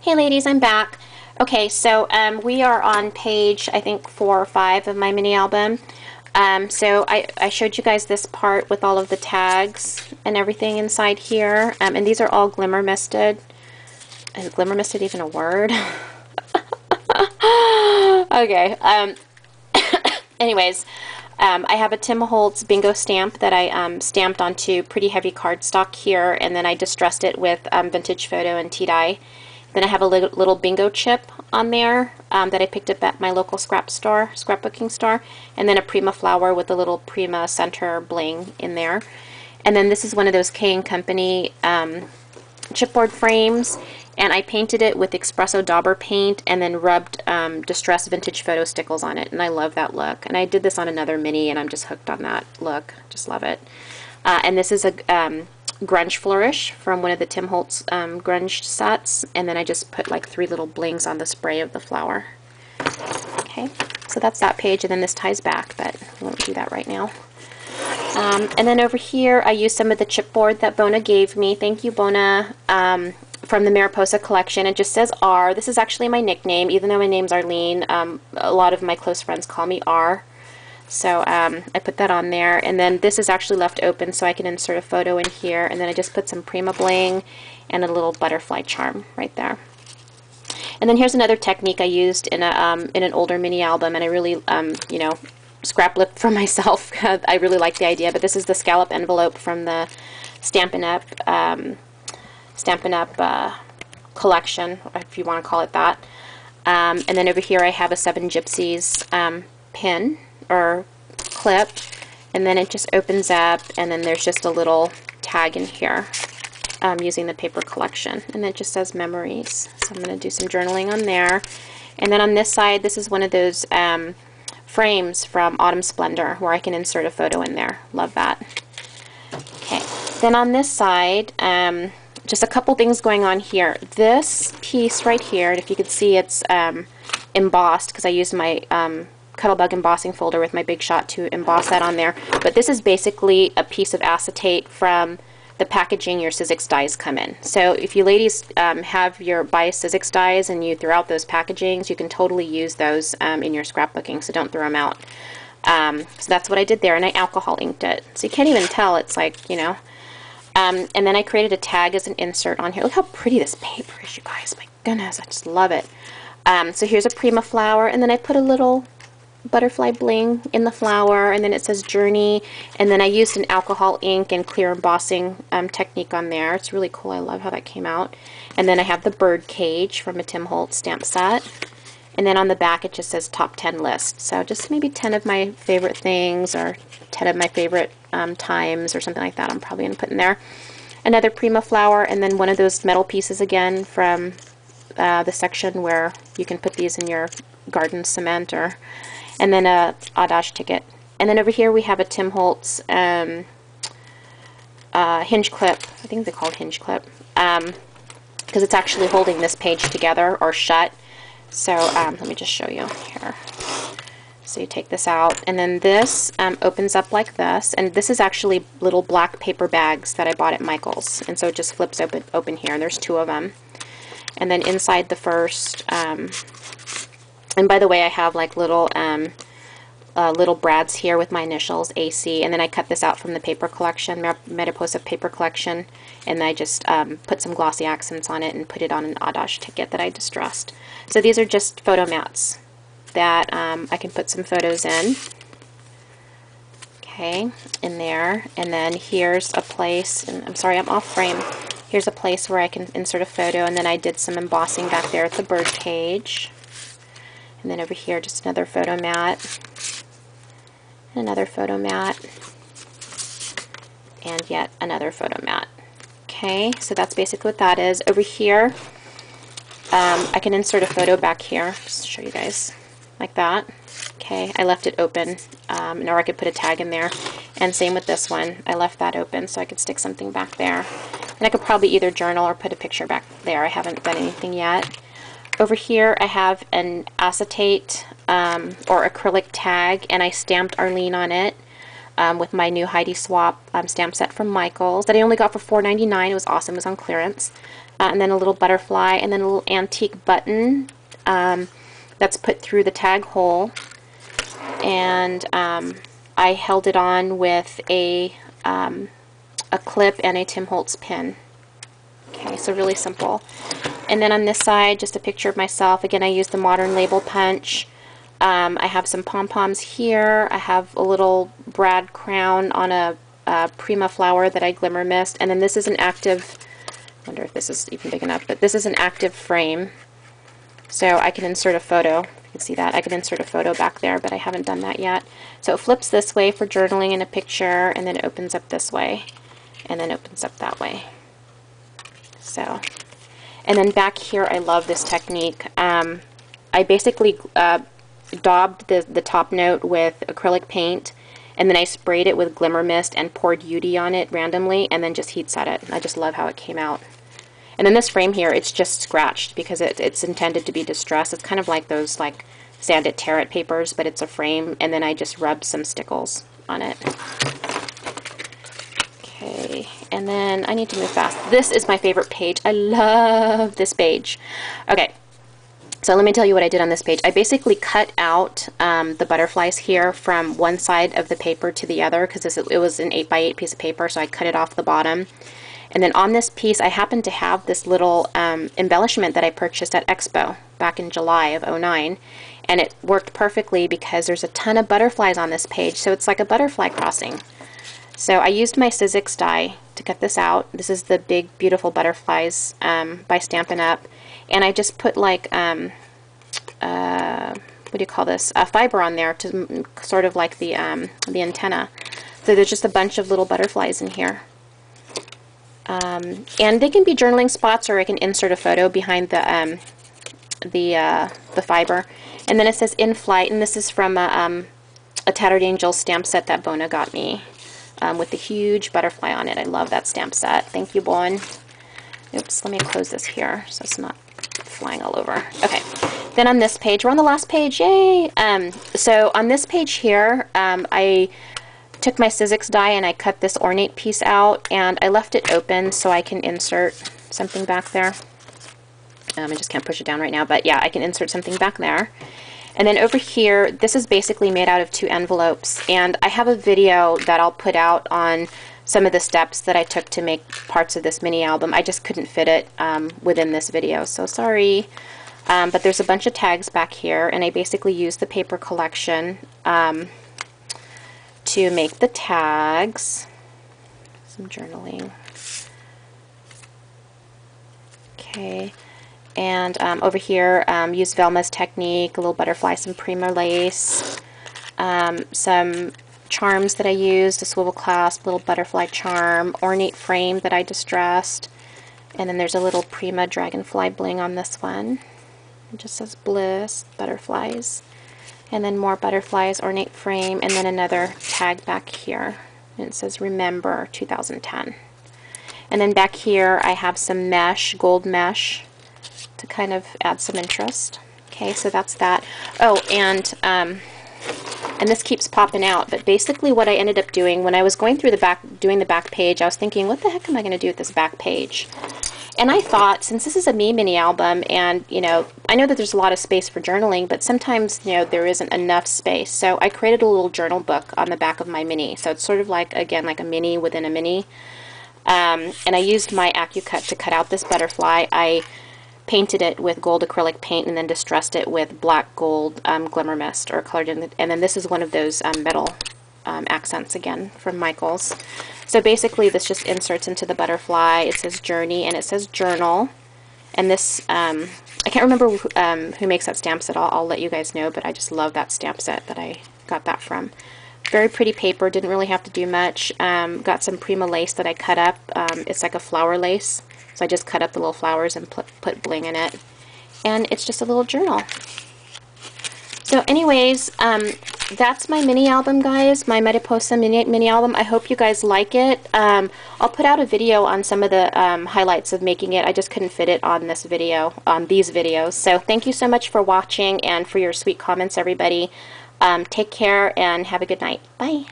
Hey ladies, I'm back. Okay, so we are on page, I think, 4 or 5 of my mini album. So I showed you guys this part with all of the tags and everything inside here. And these are all glimmer misted. Is glimmer misted even a word? Okay. Anyways, I have a Tim Holtz bingo stamp that I stamped onto pretty heavy cardstock here, and then I distressed it with vintage photo and tea dye. Then I have a little bingo chip on there that I picked up at my local scrapbooking store, and then a Prima flower with a little Prima center bling in there. And then this is one of those K & Company chipboard frames, and I painted it with espresso dauber paint and then rubbed distressed vintage photo stickles on it, and I love that look. And I did this on another mini, and I'm just hooked on that look. Just love it. And this is a grunge flourish from one of the Tim Holtz grunge sets, and then I just put like 3 little blings on the spray of the flower. Okay, so that's that page, and then this ties back, but I won't do that right now. And then over here I used some of the chipboard that Bona gave me. Thank you, Bona. From the Mariposa collection. It just says R. This is actually my nickname, even though my name's Arlene. A lot of my close friends call me R. So I put that on there, and then this is actually left open so I can insert a photo in here, and then I just put some Prima bling and a little butterfly charm right there. And then here's another technique I used in an older mini album, and I really you know, scrap lipped for myself. I really like the idea, but this is the scallop envelope from the Stampin' Up! Collection, if you want to call it that. And then over here I have a 7 Gypsies pin or clip, and then it just opens up, and then there's just a little tag in here using the paper collection, and it just says memories. So I'm going to do some journaling on there. And then on this side, this is one of those frames from Autumn Splendor where I can insert a photo in there. Love that. Okay, then on this side, just a couple things going on here. This piece right here, and if you can see, it's embossed because I used my Cuttlebug embossing folder with my Big Shot to emboss that on there. But this is basically a piece of acetate from the packaging your Sizzix dies come in. So if you ladies have your buy Sizzix dies and you throw out those packagings, you can totally use those in your scrapbooking, so don't throw them out. So that's what I did there, and I alcohol inked it. So you can't even tell, it's like, you know. And then I created a tag as an insert on here. Look how pretty this paper is, you guys. My goodness, I just love it. So here's a Prima flower, and then I put a little butterfly bling in the flower, and then it says Journey, and then I used an alcohol ink and clear embossing technique on there. It's really cool. I love how that came out. And then I have the bird cage from a Tim Holtz stamp set. And then on the back it just says top 10 list. So just maybe 10 of my favorite things, or 10 of my favorite times, or something like that I'm probably going to put in there. Another Prima flower, and then one of those metal pieces again from the section where you can put these in your garden cement, and then a Audace ticket. And then over here we have a Tim Holtz hinge clip. I think they're called hinge clip, because it's actually holding this page together or shut. So let me just show you here. So you take this out, and then this opens up like this, and this is actually little black paper bags that I bought at Michael's, and so it just flips open here, and there's 2 of them. And then inside the first, and by the way, I have like little little brads here with my initials, AC, and then I cut this out from the paper collection, Mariposa paper collection, and I just put some glossy accents on it and put it on an Audace ticket that I distressed. So these are just photo mats that I can put some photos in. Okay, in there. And then here's a place, and I'm sorry, I'm off frame. Here's a place where I can insert a photo, and then I did some embossing back there at the bird cage. And then over here, just another photo mat, another photo mat, and yet another photo mat. Okay, so that's basically what that is. Over here, I can insert a photo back here, just to show you guys, like that. Okay, I left it open, or I could put a tag in there. And same with this one, I left that open so I could stick something back there. And I could probably either journal or put a picture back there. I haven't done anything yet. Over here I have an acetate or acrylic tag, and I stamped Arlene on it with my new Heidi Swap stamp set from Michael's that I only got for $4.99. It was awesome. It was on clearance. and then a little butterfly, and then a little antique button that's put through the tag hole. And I held it on with a clip and a Tim Holtz pin. Okay, so really simple. And then on this side, just a picture of myself. Again, I used the modern label punch. I have some pom-poms here. I have a little brad crown on a Prima flower that I glimmer mist. And then this is an active, I wonder if this is even big enough, but this is an active frame. So I can insert a photo. You can see that. I can insert a photo back there, but I haven't done that yet. So it flips this way for journaling in a picture, and then it opens up this way, and then opens up that way. So, and then back here, I love this technique. I basically daubed the top note with acrylic paint, and then I sprayed it with glimmer mist and poured UD on it randomly, and then just heat set it. I just love how it came out. And then this frame here, it's just scratched because it's intended to be distressed. It's kind of like those like sanded tarot papers, but it's a frame, and then I just rubbed some stickles on it. Okay, and then I need to move fast. This is my favorite page. I love this page. Okay, so let me tell you what I did on this page. I basically cut out the butterflies here from one side of the paper to the other because it was an 8x8 piece of paper, so I cut it off the bottom. And then on this piece, I happen to have this little embellishment that I purchased at Expo back in July of '09. And it worked perfectly because there's a ton of butterflies on this page, so it's like a butterfly crossing. So I used my Sizzix die to cut this out. This is the big, beautiful butterflies by Stampin' Up. And I just put like, what do you call this? A fiber on there to sort of like the antenna. So there's just a bunch of little butterflies in here. And they can be journaling spots, or I can insert a photo behind the fiber. And then it says In Flight, and this is from a Tattered Angel stamp set that Bona got me with the huge butterfly on it. I love that stamp set. Thank you, Bon. Oops, let me close this here so it's not flying all over. Okay, then on this page, we're on the last page, yay! So on this page here, I took my Sizzix die and I cut this ornate piece out, and I left it open so I can insert something back there. I just can't push it down right now, but yeah, I can insert something back there. And then over here, this is basically made out of 2 envelopes, and I have a video that I'll put out on some of the steps that I took to make parts of this mini album. I just couldn't fit it within this video, so sorry. But there's a bunch of tags back here, and I basically used the paper collection to make the tags. Some journaling. Okay. And over here, use Velma's technique, a little butterfly, some Prima lace, some charms that I used, a swivel clasp, little butterfly charm, ornate frame that I distressed, and then there's a little Prima dragonfly bling on this one. It just says Bliss, butterflies, and then more butterflies, ornate frame, and then another tag back here, and it says Remember 2010. And then back here I have some mesh, gold mesh, to kind of add some interest. Okay, so that's that. Oh, and this keeps popping out, but basically what I ended up doing when I was going through the back, doing the back page, I was thinking, what the heck am I going to do with this back page? And I thought, since this is a me mini album, and you know, I know that there's a lot of space for journaling, but sometimes, you know, there isn't enough space. So I created a little journal book on the back of my mini. So it's sort of like, again, like a mini within a mini. And I used my AccuCut to cut out this butterfly. I painted it with gold acrylic paint and then distressed it with black gold glimmer mist, or colored in, and then this is one of those metal accents again from Michaels. So basically this just inserts into the butterfly. It says Journey and it says Journal, and this I can't remember who makes that stamp set. I'll let you guys know, but I just love that stamp set that I got that from. Very pretty paper, didn't really have to do much. Got some Prima lace that I cut up. It's like a flower lace. So I just cut up the little flowers and put bling in it. And it's just a little journal. So anyways, that's my mini album, guys. My Mariposa mini album. I hope you guys like it. I'll put out a video on some of the highlights of making it. I just couldn't fit it on this video, on these videos. So thank you so much for watching and for your sweet comments, everybody. Take care and have a good night. Bye.